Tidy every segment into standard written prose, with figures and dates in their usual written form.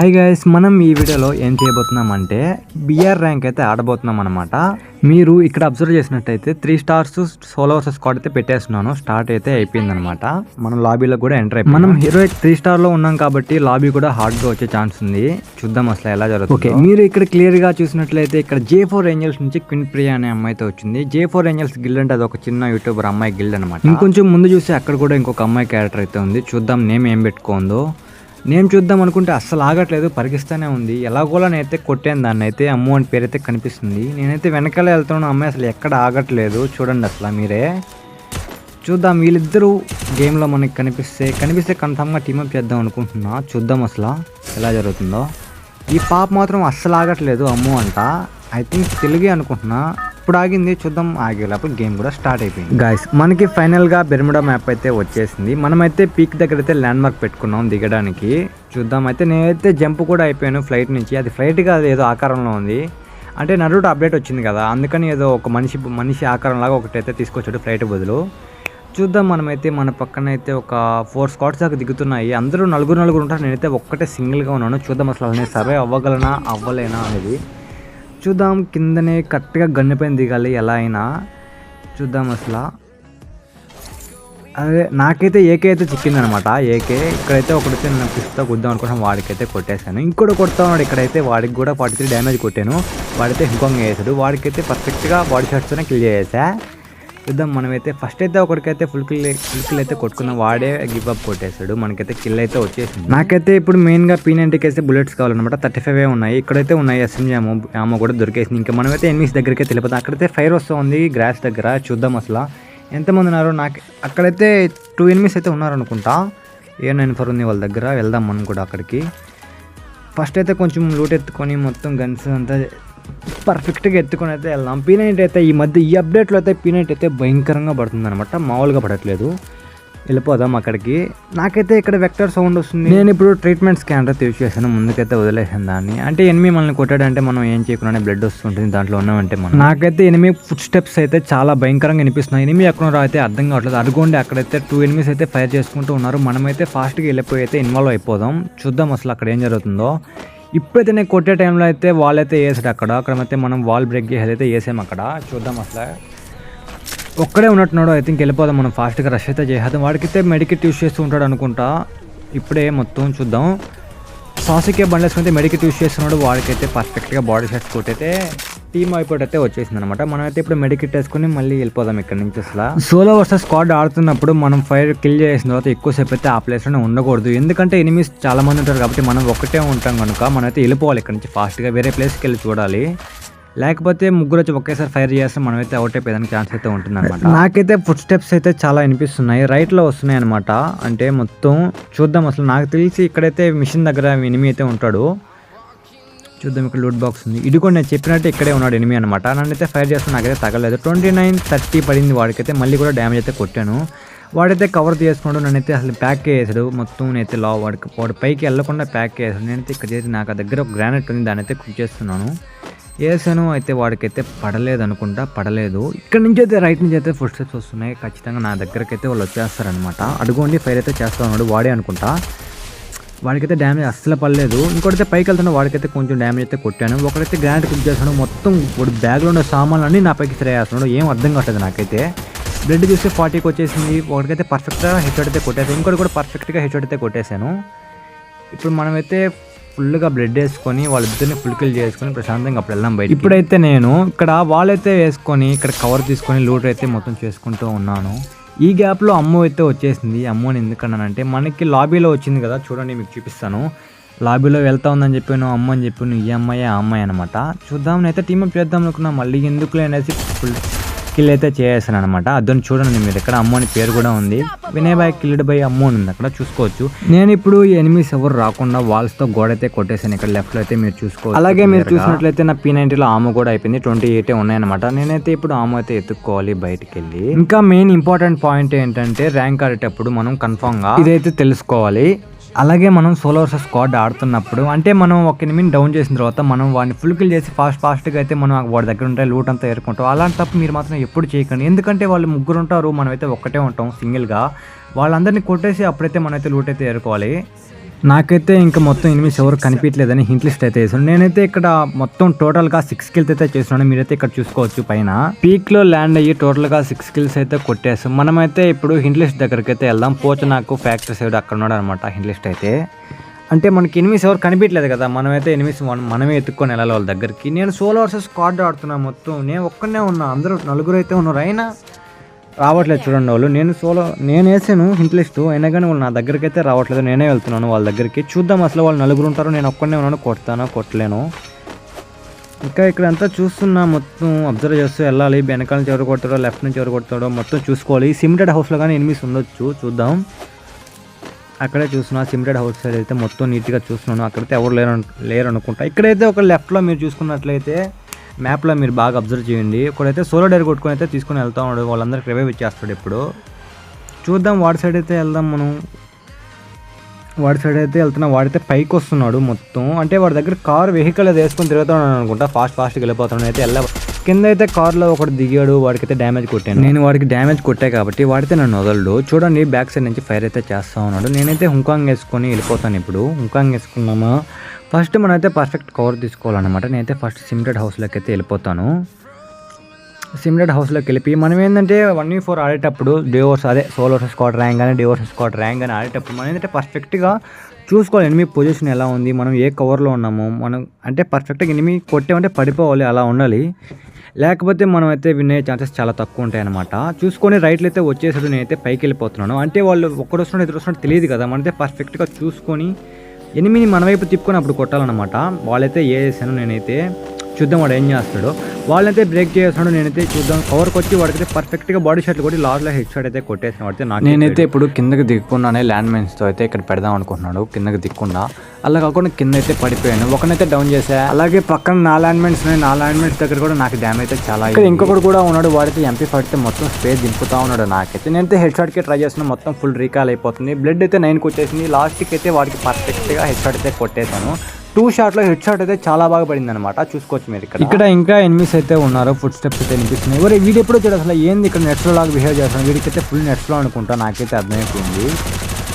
Hi guys, మనం ఈ వీడియోలో ఏం చేయబోతున్నామంటే బిఆర్ ర్యాంక్ అయితే ఆడబోతున్నాం అనమాట. మీరు ఇక్కడ అబ్జర్వ్ చేసినట్టయితే 3 స్టార్స్ సోలో వర్సెస్ స్క్వాడ్ అయితే పెట్టేస్తున్నాను. స్టార్ట్ అయితే అయిపోయింది అనమాట. మనం లాబీలో కూడా ఎంటర్ అయిపోయి మనం హీరోయిక్ 3 స్టార్లో ఉన్నాం కాబట్టి లాబీ కూడా హార్డ్గా వచ్చే ఛాన్స్ ఉంది. చూద్దాం అసలు ఎలా జరుగుతుంది. ఓకే, మీరు ఇక్కడ క్లియర్గా చూసినట్లయితే ఇక్కడ J4 ఏంజల్స్ నుంచి క్విన్ ప్రియా అనే అమ్మాయి అయితే వచ్చింది. J4 ఏంజల్స్ గిల్డ్ అంటే అది ఒక చిన్న యూట్యూబర్ అమ్మాయి గిల్డ్ అనమాట. ఇంకొంచెం ముందు చూస్తే అక్కడ కూడా ఇంకొక అమ్మాయి క్యారెక్టర్ అయితే ఉంది. చూద్దాం నేమ్ ఏం పెట్టుకుందో. నేను చూద్దాం అనుకుంటే అస్సలు ఆగట్లేదు, పరిగిస్తూనే ఉంది. ఎలాగోలా నేనైతే కొట్టాను దాన్ని అయితే. అమ్ము అని పేరైతే కనిపిస్తుంది. నేనైతే వెనకాల వెళ్తున్నాను, అమ్మాయి అసలు ఎక్కడ ఆగట్లేదు. చూడండి అసలు మీరే. చూద్దాం వీళ్ళిద్దరూ గేమ్లో మనకి కనిపిస్తే కన్ఫామ్గా టీమప్ చేద్దాం అనుకుంటున్నా. చూద్దాం అసలు ఎలా జరుగుతుందో. ఈ పాప మాత్రం అస్సలు ఆగట్లేదు, అమ్ము అంట. ఐ థింక్ తెలుగే అనుకుంటున్నా. ఇప్పుడు ఆగింది, చూద్దాం. ఆగేటప్పుడు గేమ్ కూడా స్టార్ట్ అయిపోయింది. గైస్, మనకి ఫైనల్గా బెర్ముడా మ్యాప్ అయితే వచ్చేసింది. మనమైతే పీక్ దగ్గర అయితే ల్యాండ్ మార్క్ పెట్టుకున్నాం దిగడానికి. చూద్దాం. అయితే నేనైతే జంప్ కూడా అయిపోయాను ఫ్లైట్ నుంచి. అది ఫ్లైట్ కాదు, ఏదో ఆకారంలో ఉంది. అంటే నరుటో అప్డేట్ వచ్చింది కదా, అందుకని ఏదో ఒక మనిషి ఆకారంలాగా ఒకటైతే తీసుకొచ్చాడు ఫ్లైట్ బదులు. చూద్దాం. మనమైతే మన పక్కన అయితే ఒక 4 స్క్వాడ్స్ దాకా దిగుతున్నాయి. అందరూ నలుగురు ఉంటారు. నేనైతే ఒక్కటే సింగిల్గా ఉన్నాను. చూద్దాం అసలు నేను సర్వే అవ్వగలనా అవ్వలేనా అనేది. చూద్దాం. కిందనే కరెక్ట్గా గన్ను పైన దిగాలి ఎలా అయినా. చూద్దాం అసలు. అదే నాకైతే ఏకే అయితే చిక్కిందనమాట. ఏకే ఇక్కడైతే ఒకటైతే నేను పిస్తో గుద్దాం అనుకుంటాను, వాడికైతే కొట్టేశాను. ఇంకోటి కొడతా ఉన్నాడు ఇక్కడైతే. వాడికి కూడా 43 డ్యామేజ్ కొట్టాను. వాడైతే ఇంకొంగ వేసాడు. వాడికైతే పర్ఫెక్ట్గా బాడీ షాట్స్తోనే కిల్ చేసా. చూద్దాం. మనమైతే ఫస్ట్ అయితే ఒకరికైతే ఫుల్ కిల్ అయితే కొట్టుకున్నాం. వాడే గివ్ అప్ కొట్టేశాడు. మనకైతే కిల్ అయితే వచ్చేసింది. నాకైతే ఇప్పుడు మెయిన్గా P90కి అయితే బుల్లెట్స్ కావాలన్నమాట. 35 ఉన్నాయి. ఇక్కడైతే ఉన్నాయి SMG ఆమో కూడా దొరికేసింది. ఇంకా మనమైతే ఎనిమిస్ దగ్గరికి వెళ్ళిపోతాం. అక్కడైతే ఫైర్ వస్తుంది గ్రాస్ దగ్గర. చూద్దాం అసలు ఎంతమంది ఉన్నారు. నాకు అక్కడైతే 2 ఎనిమిస్ అయితే ఉన్నారు అనుకుంటా. A94 ఉంది వాళ్ళ దగ్గర. వెళ్దాం మనం కూడా అక్కడికి. ఫస్ట్ అయితే కొంచెం లూట్ ఎత్తుకొని మొత్తం గన్స్ అంతా పర్ఫెక్ట్గా ఎత్తుకొని అయితే వెళ్దాం. P90 అయితే ఈ మధ్య ఈ అప్డేట్లో అయితే P90 అయితే భయంకరంగా పడుతుంది అనమాట. మామూలుగా పడట్లేదు. వెళ్ళిపోదాం అక్కడికి. నాకైతే ఇక్కడ వెక్టర్ సౌండ్ వస్తుంది. నేను ఇప్పుడు ట్రీట్మెంట్ స్కానర్ అయితే యూజ్ చేశాను. ముందుకైతే వదిలేసాను దాన్ని. అంటే ఎనిమి మనల్ని కొట్టాడంటే మనం ఏం చేయకుండానే బ్లడ్ వస్తుంటుంది దాంట్లో ఉన్నామంటే మనం. నాకైతే ఎనిమి ఫుట్ స్టెప్స్ అయితే చాలా భయంకరంగా వినిపిస్తున్నాయి. ఎనిమి ఎక్కడ అయితే అర్థం కావట్లేదు. అడుగుండి అక్కడైతే 2 ఎనిమిస్ అయితే ఫైర్ చేసుకుంటూ ఉన్నారు. మనమైతే ఫాస్ట్గా వెళ్ళిపోయి అయితే ఇన్వాల్వ్ అయిపోదాం. చూద్దాం అసలు అక్కడ ఏం జరుగుతుందో. ఇప్పుడైతే నేను కొట్టే టైంలో అయితే వాల్ అయితే వేసాడు అక్కడైతే మనం వాల్ బ్రేక్ చేసేది అయితే వేసాము అక్కడ. చూద్దాం అసలు ఒక్కడే ఉన్నట్టున్నాడు. ఐ థింక్ వెళ్ళిపోదాం మనం ఫాస్ట్గా. రష్ అయితే చేద్దాం. వాడికైతే మెడికెట్ యూస్ చేస్తూ ఉంటాడు అనుకుంటా. ఇప్పుడే మొత్తం చూద్దాం. సాసికే బండేసుకుంటే మెడికెట్ యూస్ చేస్తున్నాడు. వాడికైతే పర్ఫెక్ట్గా బాడీ షాట్స్ కొట్టయితే టీమ్ అయిపోయి అయితే వచ్చేసింది అనమాట. మనమైతే ఇప్పుడు మెడికెట్ వేసుకుని మళ్ళీ వెళ్ళిపోదాం ఇక్కడ నుంచి. అసలు సోలో వర్సెస్ స్క్వాడ్ ఆడుతున్నప్పుడు మనం ఫైర్ కిల్ చేసిన తర్వాత ఎక్కువసేపు అయితే ఆ ప్లేస్లోనే ఉండకూడదు. ఎందుకంటే ఎనిమిస్ చాలా మంది ఉంటారు కాబట్టి మనం ఒక్కటే ఉంటాం కనుక మనమైతే వెళ్ళిపోవాలి ఇక్కడ నుంచి ఫాస్ట్గా. వేరే ప్లేస్కి వెళ్ళి చూడాలి. లేకపోతే ముగ్గురు వచ్చి ఒకేసారి ఫైర్ చేస్తే మనమైతే అవుట్ అయిపోయేదానికి ఛాన్స్ అయితే ఉంటుంది అనమాట. నాకైతే ఫుట్ స్టెప్స్ అయితే చాలా వినిపిస్తున్నాయి. రైట్లో వస్తున్నాయి అనమాట. అంటే మొత్తం చూద్దాం అసలు. నాకు తెలిసి ఇక్కడైతే మిషన్ దగ్గర ఎనిమి అయితే ఉంటాడు. చూద్దాం. ఇక్కడ లూట్ బాక్స్ ఉంది. ఇది కూడా నేను చెప్పినట్టు ఇక్కడే ఉన్నాడు ఎనిమి అనమాట. నన్నైతే ఫైర్ చేస్తాను. నాకైతే తగలేదు. 29-30 పడింది వాడికైతే. మళ్ళీ కూడా డ్యామేజ్ అయితే కొట్టాను. వాడైతే కవర్ చేసుకున్నాడు. నన్నైతే అసలు ప్యాక్ వేసాడు మొత్తం. నేనైతే వాడు పైకి వెళ్ళకుండా ప్యాక్ వేసాడు. నేనైతే ఇక్కడ చేసి నాకు దగ్గర ఒక గ్రానైట్ ఉంది, దాని అయితే కుక్ చేస్తున్నాను. వేసాను. అయితే వాడికైతే పడలేదు అనుకుంటా. పడలేదు. ఇక్కడ నుంచి అయితే రైట్ నుంచి అయితే ఫుట్ స్టెప్స్ వస్తున్నాయి. ఖచ్చితంగా నా దగ్గరకి అయితే వాళ్ళు వచ్చేస్తారనమాట. అడుగుండి ఫైర్ అయితే చేస్తా ఉన్నాడు. వాడే అనుకుంటా. వాడికైతే డ్యామేజ్ అస్సలు పడలేదు. ఇంకోటైతే పైకి వెళ్తున్నా. వాడికైతే కొంచెం డ్యామేజ్ అయితే కొట్టాను. ఒకడైతే గ్రానైట్ కుక్ చేస్తాడు. మొత్తం వాడు బ్యాగ్లో ఉన్న సామాన్లు అన్నీ నా పైకి స్ప్రే చేస్తున్నాడు. ఏం అర్థం కావట్లేదు నాకైతే. బ్లడ్ చూస్తే 40కి వచ్చేసింది. ఒకటికైతే పర్ఫెక్ట్గా హెడ్ అయితే కొట్టేసాను. ఇంకోటి కూడా పర్ఫెక్ట్గా హెడ్ అయితే కొట్టేశాను. ఇప్పుడు మనమైతే ఫుల్గా బ్లడ్ వేసుకొని వాళ్ళిద్దరిని ఫుల్ కిల్ చేసుకొని ప్రశాంతంగా అప్పుడు వెళ్దాం బయట. ఇప్పుడైతే నేను ఇక్కడ వాళ్ళైతే వేసుకొని ఇక్కడ కవర్ తీసుకొని లూట్ అయితే మొత్తం చేసుకుంటూ ఉన్నాను. ఈ గ్యాప్లో అమ్ము అయితే వచ్చేసింది. అమ్మని ఎందుకన్నానంటే మనకి లాబీలో వచ్చింది కదా, చూడండి మీకు చూపిస్తాను. లాబీలో వెళ్తా ఉందని చెప్పాను. అమ్మ అని చెప్పాను. ఈ అమ్మాయి ఆ అమ్మాయి అనమాట. చూద్దాం. నేనైతే టీమప్ చేద్దాం అనుకున్నా. మళ్ళీ ఎందుకులే అనేసి ఫుల్ కిల్ అయితే చేసాను అనమాట. అదని చూడండి మీరు ఇక్కడ అమ్ము అని పేరు కూడా ఉంది. వినయ్ బాయ్ కిల్డ్ బై అమ్ము ఉంది అక్కడ చూసుకోవచ్చు. నేను ఇప్పుడు ఎనిమిస్ ఎవరు రాకుండా వాల్స్తో గోడ అయితే కొట్టేసాను. ఇక్కడ లెఫ్ట్లో అయితే మీరు చూసుకోవచ్చు. అలాగే మీరు చూసినట్లయితే నా P90లో ఆమె కూడా అయిపోయింది. 28 ఉన్నాయన్నమాట. నేనైతే ఇప్పుడు ఆమె అయితే ఎత్తుక్కోవాలి బయటికి వెళ్ళి. ఇంకా మెయిన్ ఇంపార్టెంట్ పాయింట్ ఏంటంటే ర్యాంక్ ఆడేటప్పుడు మనం కన్ఫామ్గా ఇదైతే తెలుసుకోవాలి. అలాగే మనం సోలో వర్సెస్ స్క్వాడ్ ఆడుతున్నప్పుడు అంటే మనం ఒక ఎనిమిని డౌన్ చేసిన తర్వాత మనం వాడిని ఫుల్ కిల్ చేసి ఫాస్ట్గా అయితే మనం వాడి దగ్గర ఉంటే లూట్ అంతా ఏరుకుంటాం. అలాంటి తప్పు మీరు మాత్రం ఎప్పుడు చేయకండి. ఎందుకంటే వాళ్ళు ముగ్గురు ఉంటారు, మనమైతే ఒక్కటే ఉంటాం సింగిల్గా. వాళ్ళందరినీ కొట్టేసి అప్పుడైతే మనమైతే లూట్ అయితే ఏరుకోవాలి. నాకైతే ఇంకా మొత్తం ఎనిమిస్ ఎవరు కనిపించలేదని హింట్ లిస్ట్ అయితే వేసాను. నేనైతే ఇక్కడ మొత్తం టోటల్గా 6 కిల్స్ అయితే చేస్తున్నాను. మీరైతే ఇక్కడ చూసుకోవచ్చు పైన పీక్లో ల్యాండ్ అయ్యి టోటల్గా 6 కిల్స్ అయితే కొట్టేస్తాం. మనమైతే ఇప్పుడు హింట్ లిస్ట్ దగ్గరికి అయితే వెళ్దాం. పోచనాకు ఫ్యాక్టరీ సైడ్ అక్కడ ఉన్నాడు అనమాట హింట్ లిస్ట్ అయితే. అంటే మనకి ఎనిమిస్ ఎవరు కనిపించలేదు కదా, మనమైతే ఎనిమిస్ మనమే ఎత్తుక్కొని వెళ్ళాలి వాళ్ళ దగ్గరికి. నేను సోలో వర్సెస్ స్క్వాడ్ ఆడుతున్నాను మొత్తం. నేను ఒక్కనే ఉన్నా, అందరూ 4 అయితే ఉన్నారు, అయినా రావట్లేదు చూడండి వాళ్ళు. నేను వేసాను హింట్ లిస్ట్, అయినా కానీ వాళ్ళు నా దగ్గరికి అయితే రావట్లేదు. నేనే వెళ్తున్నాను వాళ్ళ దగ్గరికి. చూద్దాం అసలు వాళ్ళు 4 ఉంటారు, నేను ఒక్కనే ఉన్నాను, కొట్టలేను. ఇంకా ఇక్కడ అంతా చూస్తున్నా, మొత్తం అబ్జర్వ్ చేస్తూ వెళ్ళాలి. వెనకాల నుంచి ఎవరు కొడతాడో, లెఫ్ట్ నుంచి ఎవరు కొడతాడో మొత్తం చూసుకోవాలి. సిమెంటెడ్ హౌస్లో కానీ ఎనిమిస్ ఉండొచ్చు, చూద్దాం. అక్కడే చూస్తున్నా సిమెంటెడ్ హౌస్ సైడ్ అయితే మొత్తం నీట్గా చూస్తున్నాను. అక్కడైతే ఎవరు లేరు అనుకుంటా. ఇక్కడైతే ఒక లెఫ్ట్లో మీరు చూసుకున్నట్లయితే మ్యాప్లో మీరు బాగా అబ్జర్వ్ చేయండి. ఇక్కడైతే సోలో డైర్ కొట్టుకొని అయితే తీసుకొని వెళ్తా ఉన్నాడు, వాళ్ళందరికీ రివైవ్ ఇచ్చేస్తాడు. ఇప్పుడు చూద్దాం వాడి సైడ్ అయితే వెళ్దాం మనం. వాడి సైడ్ అయితే వెళ్తున్నాం. వాడితే పైకి వస్తున్నాడు మొత్తం. అంటే వాడి దగ్గర కార్ వెహికల్ అది వేసుకొని తిరుగుతాడు అనుకుంటా. ఫాస్ట్గా వెళ్ళిపోతున్నాడు. అయితే కింద అయితే కార్లో ఒకటి దిగాడు, వాడికైతే డ్యామేజ్ కొట్టాను. నేను వాడికి డ్యామేజ్ కొట్టాయి కాబట్టి వాడితే నన్ను వదలడు. చూడండి బ్యాక్ సైడ్ నుంచి ఫైర్ అయితే చేస్తూ ఉన్నాడు. నేనైతే హుంకాంగ్ వేసుకొని వెళ్ళిపోతాను. ఇప్పుడు హుంకాంగ్ వేసుకున్నామా, ఫస్ట్ మనమైతే పర్ఫెక్ట్ కవర్ తీసుకోవాలన్నమాట. నేనైతే ఫస్ట్ సిమెంటెడ్ హౌస్లోకి అయితే వెళ్ళిపోతాను. సిమెంటెడ్ హౌస్లోకి వెళ్ళి మనం ఏంటంటే 1v4 ఆడేటప్పుడు సోలో స్క్వాడ్ ర్యాంక్ కానీ డివోర్స్ స్క్వాడ్ ర్యాంక్ కానీ ఆడేటప్పుడు మనం ఏంటంటే పర్ఫెక్ట్గా చూసుకోవాలి ఎనిమి పొజిషన్ ఎలా ఉంది, మనం ఏ కవర్లో ఉన్నాము, మనం అంటే పర్ఫెక్ట్గా ఎనిమి కొట్టేమంటే పడిపోవాలి, అలా ఉండాలి. లేకపోతే మనం అయితే విన్ అయ్యే ఛాన్సెస్ చాలా తక్కువ ఉంటాయి అనమాట. చూసుకొని రైట్లో అయితే వచ్చేసాడు, నేనైతే పైకి వెళ్ళిపోతున్నాను. అంటే వాళ్ళు ఒక్కడు వస్తున్నాడు ఇద్దరు వస్తున్నాడు తెలియదు కదా, మనైతే పర్ఫెక్ట్గా చూసుకొని ఎనిమిది మన వైపు తిప్పుకొని అప్పుడు కొట్టాలన్నమాట. వాళ్ళైతే ఏ చేశాను నేనైతే చూద్దాం వాడు ఏం చేస్తాడు. వాళ్ళైతే బ్రేక్ చేస్తున్నాడు, నేనైతే చూద్దాం కవర్కి వచ్చి వాడికైతే పర్ఫెక్ట్గా బాడీ షాట్లు కొట్టి లాస్ట్లో హెడ్ షాట్ అయితే కొట్టేసిన వాడితే నేనైతే ఇప్పుడు కిందకి దిక్కుండానే ల్యాండ్ మైన్స్తో అయితే ఇక్కడ పెడదాం అనుకుంటున్నాడు. కిందకి దిక్కుండా అలా కాకుండా కింద అయితే పడిపోయాను, ఒకనైతే డౌన్ చేసా. అలాగే పక్కన నా ల్యాండ్ మైన్స్ దగ్గర కూడా నాకు డ్యామేజ్ అయితే చాలా. ఇక్కడ ఇంకొకటి కూడా ఉన్నాడు, వాడితే MP5 మొత్తం స్పేస్ దింపుతా ఉన్నాడు. నాకైతే నేనైతే హెడ్ షాట్కి ట్రై చేస్తున్నా, మొత్తం ఫుల్ రీకాల్ అయిపోతుంది. బ్లడ్ అయితే 9 వచ్చేసింది. లాస్ట్కి అయితే వాడికి పర్ఫెక్ట్గా హెడ్ షాట్ అయితే కొట్టేశాను. 2 షాట్లో హెడ్ షాట్ అయితే చాలా బాగా పడింది అనమాట. చూసుకోవచ్చు మీరు ఇక్కడ ఇంకా ఎనిమిస్ అయితే ఉన్నారు. ఫుడ్ స్టెప్స్ అయితే వినిపిస్తున్నాయి. ఎవరు వీడు ఎప్పుడో చూడ అసలు ఏంది ఇక్కడ నెట్స్లో లాగా బిహేవ్ చేస్తున్నాడు. వీడికైతే ఫుల్ నెట్స్లో అనుకుంటా, నాకైతే అర్థమైపోయింది.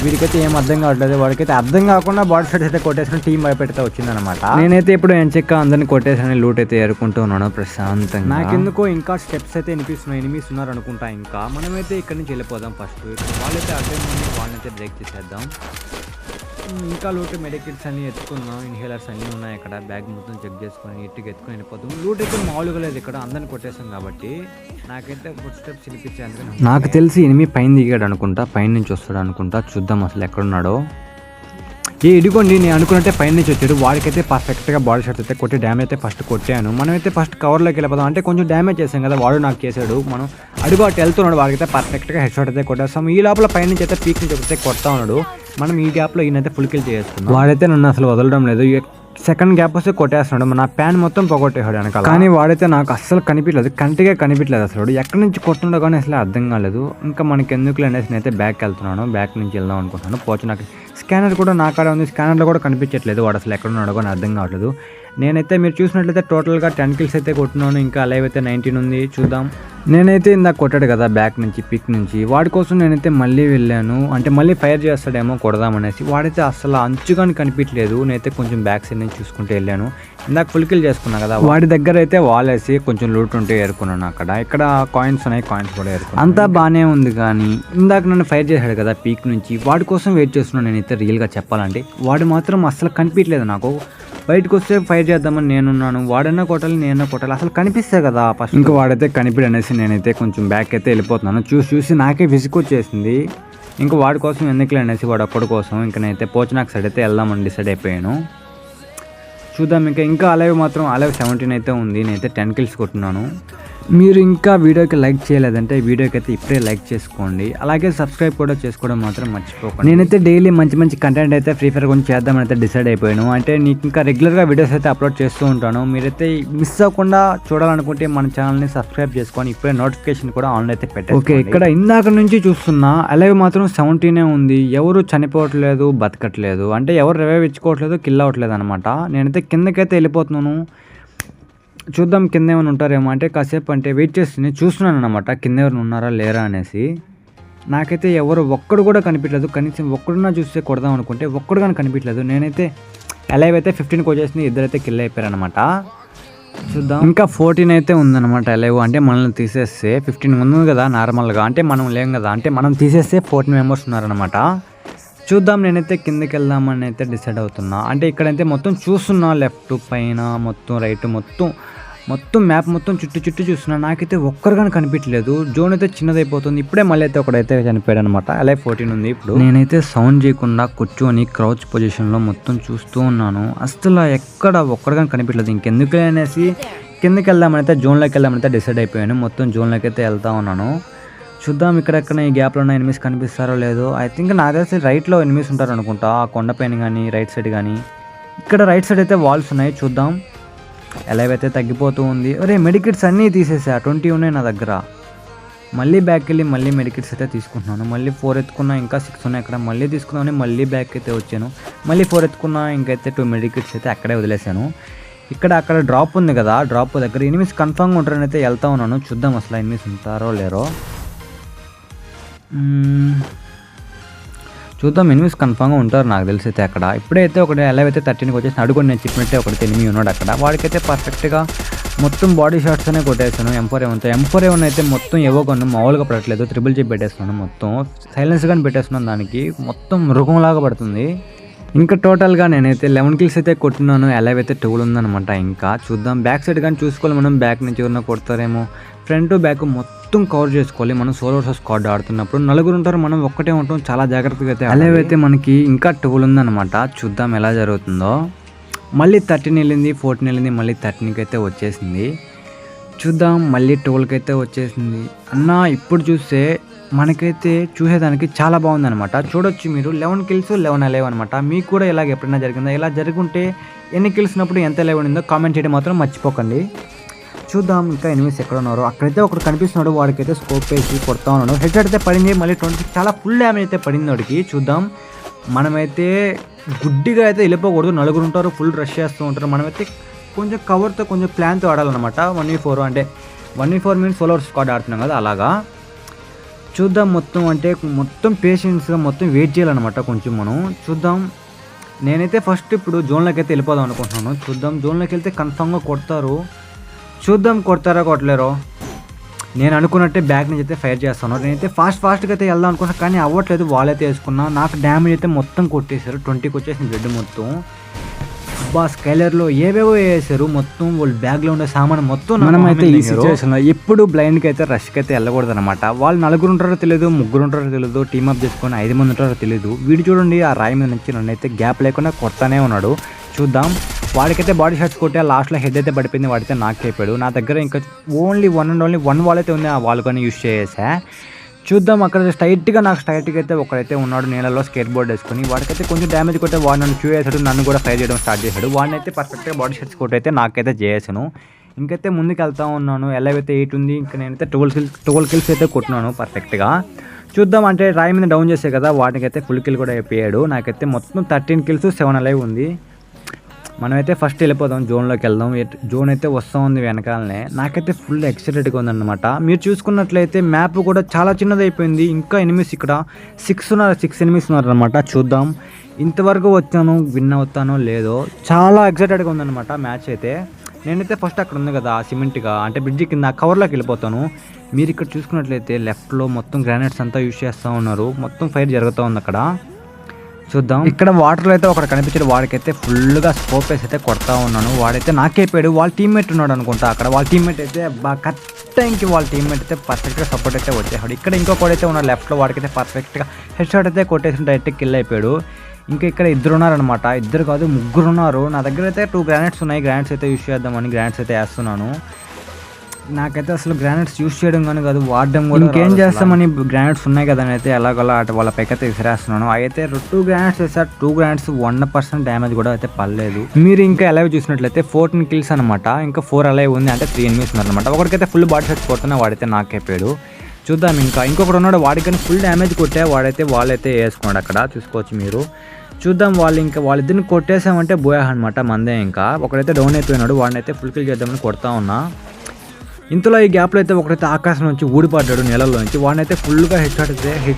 వీడికైతే ఏం అర్థం కావట్లేదు. వాడికైతే అర్థం కాకుండా బాడీ షాట్స్ అయితే కొట్టేసిన టీం భయపెడితే వచ్చిందనమాట. నేనైతే ఇప్పుడు ఎంచెక్క అందరినీ కొట్టేసాను, లూట్ అయితే ఏరుకుంటూ ఉన్నాను ప్రశాంతంగా. నాకెందుకో ఇంకా స్టెప్స్ అయితే వినిపిస్తున్నాయి, ఎనిమిస్ ఉన్నారు అనుకుంటా. ఇంకా మనమైతే ఇక్కడ నుంచి వెళ్ళిపోదాం. ఫస్ట్ వాళ్ళైతే అర్థం ఉంది, వాళ్ళనైతే బ్రేక్ చేసేద్దాం. ఇంకా లూట్ మెడికిట్స్ అన్ని ఎత్తుకున్నాం, ఇన్హేలర్స్ అన్నీ ఉన్నాయి. ఇక్కడ బ్యాగ్ మొత్తం చెక్ చేసుకొని నీట్గా ఎత్తుకొని వెళ్ళిపోతాం. లూట్ అయితే మామూలుగా లేదు, ఇక్కడ అందరిని కొట్టేసాం కాబట్టి నాకైతే ఫుడ్ స్టెప్స్ వినిపించాను. నాకు తెలిసి ఎనిమిది పైన దిగాడు అనుకుంటా, పైన నుంచి వస్తాడు అనుకుంటా. చూద్దాం అసలు ఎక్కడున్నాడో. ఇదిగోండి నేను అనుకున్నట్టే పైన నుంచి వచ్చాడు. వాడికైతే పర్ఫెక్ట్గా బాడీ షాట్ అయితే కొట్టి డ్యామేజ్ అయితే ఫస్ట్ కొట్టాను. మనమైతే ఫస్ట్ కవర్లోకి వెళ్ళిపోతాం. అంటే కొంచెం డ్యామేజ్ చేసాం కదా, వాడు నాకు చేశాడు. మనం అడుగు అటు వెళ్తున్నాడు, వాడికైతే పర్ఫెక్ట్గా హెడ్ షాట్ అయితే కొట్టేస్తాం. ఈ లోపల పైన నుంచి అయితే పీక్ నుంచి అయితే కొడతా ఉన్నాడు. మనం ఈ గ్యాప్లో ఈయనైతే ఫుల్ కిల్ చేస్తున్నాం. వాడైతే నన్ను అసలు వదలడం లేదు. సెకండ్ గ్యాప్ వస్తే కొట్టేస్తున్నాడు. నా ప్యాన్ మొత్తం పొగొట్టేసాడు వెనకాల. కానీ వాడైతే నాకు అస్సలు కనిపించలేదు, కంటిగా కనిపించలేదు అసలు. ఎక్కడి నుంచి కొట్టుండో కానీ అసలు అర్థం కాలేదు. ఇంకా మనకి ఎందుకు అనేసి నేనైతే బ్యాక్ వెళ్తున్నాను. బ్యాక్ నుంచి వెళ్దాం అనుకుంటున్నాను. పోచు నాకు స్కానర్ కూడా నా కాడ ఉంది, స్కానర్లో కూడా కనిపించట్లేదు. వాడు అసలు ఎక్కడ ఉన్నాడో కానీ అర్థం కావట్లేదు. నేనైతే మీరు చూసినట్లయితే టోటల్గా 10 కిల్స్ అయితే కొట్టున్నాను. ఇంకా లైవ్ అయితే 19 ఉంది, చూద్దాం. నేనైతే ఇందాక కొట్టాడు కదా బ్యాక్ నుంచి పిక్ నుంచి, వాడి కోసం నేనైతే మళ్ళీ వెళ్ళాను. అంటే మళ్ళీ ఫైర్ చేస్తాడేమో కొడదామనేసి. వాడైతే అసలు అంచుగాని కనిపించలేదు. నేనైతే కొంచెం బ్యాక్ సైడ్ నుంచి చూసుకుంటూ వెళ్ళాను. ఇందాక ఫుల్ కిల్ చేసుకున్నా కదా, వాడి దగ్గర అయితే వాలేసి కొంచెం లూట్ ఉంటే ఏరుకున్నాను. ఇక్కడ కాయిన్స్ ఉన్నాయి, కాయిన్స్ కూడా ఏరుకున్నాను. అంతా బాగానే ఉంది. కానీ ఇందాక నన్ను ఫైర్ చేశాడు కదా పీక్ నుంచి, వాడి కోసం వెయిట్ చేస్తున్నాను నేనైతే. రియల్గా చెప్పాలంటే వాడు మాత్రం అసలు కనిపించలేదు నాకు. బయటకు వస్తే ఫైర్ చేద్దామని నేనున్నాను, వాడన్నా కొట్టాలి నేనన్నా కొట్టాలి, అసలు కనిపిస్తే కదా ఫస్ట్. ఇంకా వాడైతే కనిపిడు అనేసి నేనైతే కొంచెం బ్యాక్ అయితే వెళ్ళిపోతున్నాను. చూసి నాకే విసుగు వచ్చేసింది. ఇంకా వాడి కోసం ఎందుకులే అనేసి వాడు ఒక్కడి కోసం ఇంకా నేనైతే పోచనాక్ సైడ్ అయితే వెళ్దామని డిసైడ్ అయిపోయాను. చూద్దాం. ఇంకా అలైవ్ 17 అయితే ఉంది. నేనైతే 10 కిల్స్ కొట్టున్నాను. మీరు ఇంకా వీడియోకి లైక్ చేయలేదంటే వీడియోకి అయితే ఇప్పుడే లైక్ చేసుకోండి. అలాగే సబ్స్క్రైబ్ కూడా చేసుకోవడం మాత్రం మర్చిపోకండి. నేనైతే డైలీ మంచి కంటెంట్ అయితే ఫ్రీ ఫైర్ గురించి చేద్దామని అయితే డిసైడ్ అయిపోయాను. అంటే నీకు ఇంకా రెగ్యులర్గా వీడియోస్ అయితే అప్లోడ్ చేస్తూ ఉంటాను. మీరైతే మిస్ అవ్వకుండా చూడాలనుకుంటే మన ఛానల్ని సబ్స్క్రైబ్ చేసుకొని ఇప్పుడే నోటిఫికేషన్ కూడా ఆన్లో అయితే పెట్టండి. ఓకే, ఇక్కడ ఇందాక నుంచి చూస్తున్నా అలైవ్ 17 ఉంది. ఎవరు చనిపోవట్లేదు, బతకట్లేదు. అంటే ఎవరు రివైవ్ ఇచ్చుకోవట్లేదు, కిల్ అవ్వట్లేదు అనమాట. నేనైతే కిందకైతే వెళ్ళిపోతున్నాను. చూద్దాం కింద ఏమైనా ఉంటారేమో. అంటే కాసేపు అంటే వెయిట్ చేస్తుంది, చూస్తున్నాను అనమాట కింద ఎవరైనా ఉన్నారా లేరా అనేసి. నాకైతే ఎవరు ఒక్కడు కూడా కనిపించలేదు. కనీసం ఒక్కడున్నా చూస్తే కొడదాం అనుకుంటే ఒక్కడు కానీ కనిపించలేదు. నేనైతే అలైవ్ అయితే 15కి వచ్చేసింది, ఇద్దరైతే కిల్ అయిపోయారనమాట. చూద్దాం. ఇంకా 14 అయితే ఉందన్నమాట అలైవ్. అంటే మనల్ని తీసేస్తే 15 ఉంది కదా నార్మల్గా, అంటే మనం లేం కదా, అంటే మనం తీసేస్తే 14 మెంబర్స్ ఉన్నారనమాట. చూద్దాం. నేనైతే కిందకి వెళ్దామని అయితే డిసైడ్ అవుతున్నా. అంటే ఇక్కడైతే మొత్తం చూస్తున్నా, లెఫ్ట్ పైన మొత్తం రైట్ మొత్తం మ్యాప్ మొత్తం చుట్టూ చూస్తున్నా. నాకైతే ఒక్కరు కానీ కనిపించలేదు. జోన్ అయితే చిన్నదైపోతుంది. ఇప్పుడే మళ్ళీ అయితే ఒకడైతే చనిపోయాడు అనమాట. అలా 14 ఉంది. ఇప్పుడు నేనైతే సౌండ్ చేయకుండా కూర్చొని క్రౌచ్ పొజిషన్లో మొత్తం చూస్తూ ఉన్నాను. అసలు ఎక్కడ ఒక్కరు కానీ కనిపించలేదు. ఇంకెందుకు అనేసి కిందకి వెళ్దామని అయితే జోన్లోకి వెళ్దామని అయితే డిసైడ్ అయిపోయాను. మొత్తం జోన్లోకి అయితే వెళ్తా ఉన్నాను. చూద్దాం ఇక్కడెక్కడ ఈ గ్యాప్లో ఉన్న ఎనిమిస్ కనిపిస్తారో లేదో. ఐ థింక్ నాకు తెలిసి రైట్లో ఎనిమిస్ ఉంటారు అనుకుంటా, ఆ కొండపైన కానీ రైట్ సైడ్ కానీ. ఇక్కడ రైట్ సైడ్ అయితే వాల్స్ ఉన్నాయి. చూద్దాం. ఎలైవ్ అయితే తగ్గిపోతూ ఉంది. అరే మెడికిట్స్ అన్నీ తీసేసా, 20 ఉన్నాయి నా దగ్గర. మళ్ళీ బ్యాక్ వెళ్ళి మళ్ళీ మెడికిట్స్ అయితే తీసుకుంటున్నాను. మళ్ళీ 4 ఎత్తుకున్నా, ఇంకా 6 ఉన్నాయి అక్కడ. మళ్ళీ తీసుకున్నాను, మళ్ళీ బ్యాక్ అయితే వచ్చాను. మళ్ళీ 4 ఎత్తుకున్నా, ఇంకైతే 2 మెడికిట్స్ అయితే అక్కడే వదిలేశాను. అక్కడ డ్రాప్ ఉంది కదా, డ్రాప్ దగ్గర ఎనిమిస్ కన్ఫామ్గా ఉంటారని అయితే వెళ్తా ఉన్నాను. చూద్దాం అసలు ఎనిమిస్ ఉంటారో లేరో. చూద్దాం. ఎనిమిస్ కన్ఫామ్గా ఉంటారు నాకు తెలిసి అయితే అక్కడ. ఇప్పుడైతే ఒకటి అలైవ్ అయితే 13కి వచ్చేసి అడుగుని నేను చెప్పినట్టే ఒకటి ఎనిమిది ఉన్నాడు అక్కడ. వాడికైతే పర్ఫెక్ట్గా మొత్తం బాడీ షాట్స్ అనే కొట్టేసాను. M4A1 అయితే మొత్తం ఏవో కొన్ని మామూలుగా పడట్లేదు, ట్రిపుల్ జీ పెట్టేస్తున్నాను. మొత్తం సైలెన్స్ కానీ పెట్టేస్తున్నాను. దానికి మొత్తం మృగంలాగా పడుతుంది. ఇంకా టోటల్గా నేనైతే 11 కిల్స్ అయితే కొట్టినాను. అలైవ్ అయితే 12 ఉందనమాట. ఇంకా చూద్దాం. బ్యాక్ సైడ్ కానీ చూసుకోవాలి మనం, బ్యాక్ నుంచి ఎవరైనా కొడతారేమో. ఫ్రంట్ బ్యాక్ మొత్తం కవర్ చేసుకోవాలి మనం. సోలో వర్సెస్ స్క్వాడ్ ఆడుతున్నప్పుడు నలుగురు ఉంటారు, మనం ఒక్కటే ఉంటాం. చాలా జాగ్రత్తగా అయితే అలైవ్ అయితే మనకి ఇంకా 12 ఉందన్నమాట. చూద్దాం ఎలా జరుగుతుందో. మళ్ళీ 13 వెళ్ళింది, 14 వెళ్ళింది, మళ్ళీ 13కి అయితే వచ్చేసింది. చూద్దాం. మళ్ళీ 12కి అయితే వచ్చేసింది అన్న. ఇప్పుడు చూస్తే మనకైతే చూసేదానికి చాలా బాగుందనమాట. చూడొచ్చు మీరు 11 కిల్స్ 11 అలైవ్ అనమాట. మీకు కూడా ఇలాగ ఎప్పుడైనా జరిగిందా? ఇలా జరుగుంటే ఎన్ని కిల్స్నప్పుడు ఎంత అలైవ్ ఉండిందో కామెంట్ చేయడం మాత్రం మర్చిపోకండి. చూద్దాం ఇంకా ఎనిమిస్ ఎక్కడ ఉన్నారో. అక్కడైతే ఒకటి కనిపిస్తున్నాడు, వాడికైతే స్కోప్ వేసి కొడతా ఉన్నాను. హెడ్ షాట్ అయితే పడింది. మళ్ళీ 20 చాలా ఫుల్ డ్యామేజ్ అయితే పడింది వాడికి. చూద్దాం. మనమైతే గుడ్డిగా అయితే వెళ్ళిపోకూడదు. నలుగురు ఉంటారు, ఫుల్ రష్ చేస్తూ ఉంటారు. మనమైతే కొంచెం కవర్తో కొంచెం ప్లాన్తో ఆడాలన్నమాట. 1v4 అంటే 1v4 మీన్స్ సోలో స్క్వాడ్ ఆడుతున్నాం కదా, అలాగా. చూద్దాం. మొత్తం పేషెన్స్గా మొత్తం వెయిట్ చేయాలన్నమాట కొంచెం మనం. చూద్దాం. నేనైతే ఫస్ట్ ఇప్పుడు జోన్లోకి అయితే వెళ్ళిపోదాం అనుకుంటున్నాను. చూద్దాం. జోన్లోకి వెళ్తే కన్ఫామ్గా కొడతారు. చూద్దాం కొడతారా కొట్టలేరో. నేను అనుకున్నట్టే బ్యాక్ నుంచి అయితే ఫైర్ చేస్తాను. నేనైతే ఫాస్ట్గా అయితే వెళ్దాం అనుకున్నాను, కానీ అవ్వట్లేదు. వాళ్ళైతే వేసుకున్నా. నాకు డ్యామేజ్ అయితే మొత్తం కొట్టేశారు. 20కి వచ్చేసింది బ్లడ్ మొత్తం. స్కైలర్లో ఏవేవో వేసారు. మొత్తం వాళ్ళ బ్యాగ్లో ఉండే సామాన్ మొత్తం. మనమైతే ఈ సిచ్యువేషన్లో ఎప్పుడు బ్లైండ్కి అయితే రష్కి అయితే వెళ్ళకూడదు అనమాట. వాళ్ళు నలుగురు ఉంటారో తెలియదు, ముగ్గురు ఉంటారో తెలియదు, టీమ్ అప్ చేసుకొని 5 మంది ఉంటారో తెలియదు. వీడు చూడండి ఆ రాయి మీద నుంచి నన్ను అయితే గ్యాప్ లేకుండా కొడతానే ఉన్నాడు. చూద్దాం. వాడికైతే బాడీ షాట్స్ కొట్టే లాస్ట్లో హెడ్ అయితే పడిపోయింది. వాడితే నాకు అయిపోయాడు. నా దగ్గర ఇంకా ఓన్లీ వన్ వాల్ అయితే ఉంది. ఆ వాల్ కానీ యూజ్ చేసా. చూద్దాం. అక్కడ స్ట్రైట్గా అయితే ఒకడైతే ఉన్నాడు నీళ్ళలో స్కేట్ బోర్డ్ వేసుకొని. వాడికైతే కొంచెం డ్యామేజ్ కొట్టే వాడు నన్ను చూసేసాడు. నన్ను కూడా ఫైర్ చేయడం స్టార్ట్ చేశాడు. వాడిని అయితే పర్ఫెక్ట్గా బాడీ షాట్స్ కొట్టయితే నాకైతే చేసాను. ఇంకైతే ముందుకు వెళ్తా ఉన్నాను. ఎలైవ్ అయితే 8 ఉంది. ఇంకా నేనైతే 12 కిల్స్ అయితే కొట్టినాను పర్ఫెక్ట్గా. చూద్దాం. అంటే రాయి మీద డౌన్ చేసే కదా, వాటికైతే ఫుల్ కిల్ కూడా అయిపోయాడు. నాకైతే మొత్తం 13 కిల్స్ 7 అలైవ్ ఉంది. మనమైతే ఫస్ట్ వెళ్ళిపోదాం, జోన్లోకి వెళ్దాం. జోన్ అయితే వస్తూ ఉంది వెనకాలనే. నాకైతే ఫుల్ ఎక్సైటెడ్గా ఉందన్నమాట. మీరు చూసుకున్నట్లయితే మ్యాప్ కూడా చాలా చిన్నది అయిపోయింది. ఇంకా ఎనిమిస్ ఇక్కడ 6 ఎనిమిస్ ఉన్నారు అనమాట. చూద్దాం. ఇంతవరకు వచ్చాను, విన్ అవుతానో లేదో. చాలా ఎక్సైటెడ్గా ఉందన్నమాట మ్యాచ్ అయితే. నేనైతే ఫస్ట్ అక్కడ ఉంది కదా సిమెంట్గా, అంటే బ్రిడ్జి కింద కవర్లోకి వెళ్ళిపోతాను. మీరు ఇక్కడ చూసుకున్నట్లయితే లెఫ్ట్లో మొత్తం గ్రానైట్స్ అంతా యూజ్ చేస్తూ ఉన్నారు. మొత్తం ఫైర్ జరుగుతూ ఉంది అక్కడ. చూద్దాం. ఇక్కడ వాటర్లో అయితే ఒకటి కనిపించాడు. వాడికైతే ఫుల్గా స్కోప్ వేసి అయితే కొడతా ఉన్నాను. వాడైతే నాకైపోయాడు. వాళ్ళ టీమ్మేట్ ఉన్నాడు అనుకుంటా అక్కడ. వాళ్ళ టీమ్మేట్ అయితే కరెక్ట్ టైంకి వాళ్ళ టీమ్మేట్ అయితే పర్ఫెక్ట్గా సపోర్ట్ అయితే వచ్చేసాడు. ఇక్కడ ఇంకొకడైతే ఉన్నాడు లెఫ్ట్లో. వాడికైతే పర్ఫెక్ట్గా హెడ్ షాట్ అయితే కొట్టేసి డైరెక్ట్ కిల్ అయిపోయాడు. ఇంకా ఇక్కడ 2 ఉన్నారనమాట. 2 కాదు 3 ఉన్నారు. నా దగ్గర అయితే 2 గ్రానైట్స్ ఉన్నాయి. గ్రానైట్స్ అయితే యూజ్ చేద్దామని గ్రానైట్స్ అయితే వేస్తున్నాను. నాకైతే అసలు గ్రానైట్స్ యూజ్ చేయడం కానీ కాదు, వాడడం కూడా. ఇంకేం చేస్తామని గ్రానైట్స్ ఉన్నాయి కదా అని అయితే ఎలాగోలా వాళ్ళ పైకైతే విసిరేస్తున్నాను. అయితే 2 గ్రానైట్స్ వేసారు. 2 గ్రానైట్స్ 1% డ్యామేజ్ కూడా అయితే పడలేదు. మీరు ఇంకా అలైవ్ చూసినట్లయితే 14 కిల్స్ అనమాట. ఇంకా 4 అలైవ్ ఉంది, అంటే 3 ఎనిమిస్ ఉన్నారనమాట. ఒకరికైతే ఫుల్ బాడీ షాట్స్ కొడుతున్నా, వాడైతే నాకు అయిపోయాడు. చూద్దాం. ఇంకొకటి ఉన్నాడు, వాడికని ఫుల్ డ్యామేజ్ కొట్టే వాళ్ళైతే వేసుకున్నాడు అక్కడ. చూసుకోవచ్చు మీరు. చూద్దాం. వాళ్ళిద్దరిని కొట్టేసామంటే బోయా అనమాట మందే. ఇంకా ఒకడైతే డౌన్ అయిపోయినాడు. వాడినైతే ఫుల్ కిల్ చేద్దామని కొడతా ఉన్నా. ఇంతలో ఈ గ్యాప్లో అయితే ఒకరైతే ఆకాశం నుంచి ఊడిపడ్డాడు నెలలో నుంచి. వాడినైతే ఫుల్గా హెడ్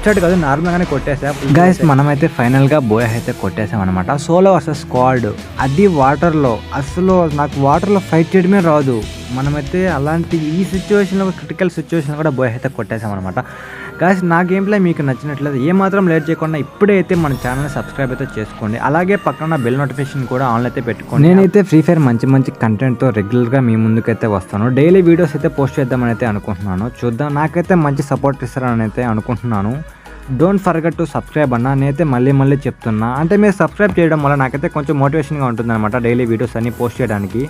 షాట్ కాదు నార్మల్గానే కొట్టేసా. గైస్ మనమైతే ఫైనల్గా బోయా అయితే కొట్టేసాం అనమాట. సోలో వర్సెస్ స్క్వాడ్, అది వాటర్లో. అసలు నాకు వాటర్లో ఫైట్ చేయడమే రాదు. మనమైతే అలాంటి ఈ సిచ్యువేషన్లో, క్రిటికల్ సిచ్యువేషన్లో కూడా బోయా అయితే కొట్టేసాం అనమాట. గాయస్ నా గేమ్ ప్లే మీకు నచ్చినట్లయితే ఏమాత్రం లేట్ చేయకుండా ఇప్పుడే అయితే మన ఛానల్ని సబ్స్క్రైబ్ అయితే చేసుకోండి. అలాగే పక్కన బెల్ నోటిఫికేషన్ కూడా ఆన్లో అయితే పెట్టుకోండి. నేనైతే ఫ్రీ ఫైర్ మంచి కంటెంట్తో రెగ్యులర్గా మీ ముందుకైతే వస్తాను. డైలీ వీడియోస్ అయితే పోస్ట్ చేద్దామని అయితే అనుకుంటున్నాను. చూద్దాం, నాకైతే మంచి సపోర్ట్ ఇస్తారని అయితే అనుకుంటున్నాను. డోంట్ ఫర్గెట్ టు సబ్స్క్రైబ్ అన్న. నేనైతే మళ్ళీ చెప్తున్నా, అంటే మీరు సబ్స్క్రైబ్ చేయడం వల్ల నాకైతే కొంచెం మోటివేషన్గా ఉంటుంది అనమాట డైలీ వీడియోస్ అన్ని పోస్ట్ చేయడానికి.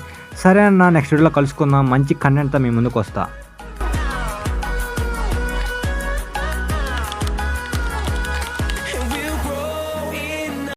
సరే అన్న, నెక్స్ట్ వీడియోలో కలుసుకుందాం. మంచి కంటెంట్తో మీ ముందుకు వస్తా.